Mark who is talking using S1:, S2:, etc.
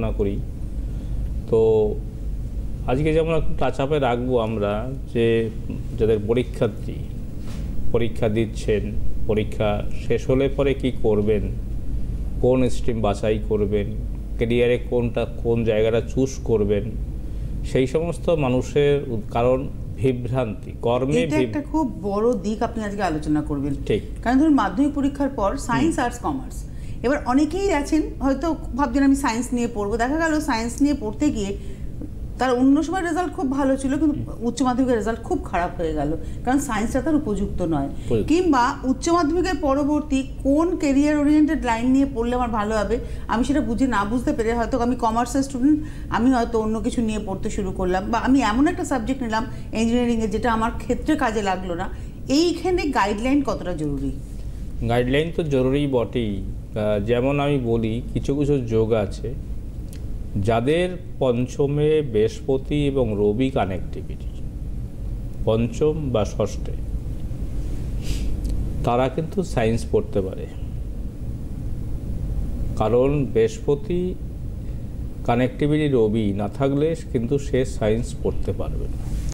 S1: না করি। তো আজকে যেমন একটু টাচ আপে রাখবো আমরা যে যাদের পরীক্ষা দিচ্ছেন, পরীক্ষা শেষ হলে পরে কি করবেন, কোন স্ট্রিম বাছাই করবেন, ক্যারিয়ারে কোন জায়গাটা চুজ করবেন, সেই সমস্ত মানুষের কারণ বিভ্রান্তি কর্মে
S2: এটা একটা খুব বড় দিক আপনি আজকে আলোচনা করবেন।
S1: ঠিক,
S2: কারণ ধরুন মাধ্যমিক পরীক্ষার পর সায়েন্স আর্টস কমার্স, এবার অনেকেই আছেন হয়তো ভাবছেন আমি সায়েন্স নিয়ে পড়বো, দেখা গেল সায়েন্স নিয়ে পড়তে গিয়ে তার অন্য সময় রেজাল্ট খুব ভালো ছিল কিন্তু উচ্চ মাধ্যমিকের রেজাল্ট খুব খারাপ হয়ে গেল, কারণ সায়েন্সটা তার উপযুক্ত নয়। কিংবা উচ্চ মাধ্যমিকের পরবর্তী কোন কেরিয়ার ওরিয়েন্টেড লাইন নিয়ে পড়লে আমার ভালো হবে আমি সেটা বুঝতে পেরে হয়তো আমি কমার্সের স্টুডেন্ট, আমি হয়তো অন্য কিছু নিয়ে পড়তে শুরু করলাম, বা আমি এমন একটা সাবজেক্ট নিলাম ইঞ্জিনিয়ারিংয়ে যেটা আমার ক্ষেত্রে কাজে লাগলো না। এইখানে গাইডলাইন কতটা জরুরি?
S1: গাইডলাইন তো জরুরি বটেই। যেমন আমি বলি কিছু কিছু যোগ আছে যাদের পঞ্চমে বৃহস্পতি এবং রবি কানেক্টিভিটি, পঞ্চম বা ষষ্ঠে, তারা কিন্তু সায়েন্স পড়তে পারে, কারণ বৃহস্পতি কানেক্টিভিটি রবি না থাকলে কিন্তু সে সায়েন্স পড়তে পারবে না।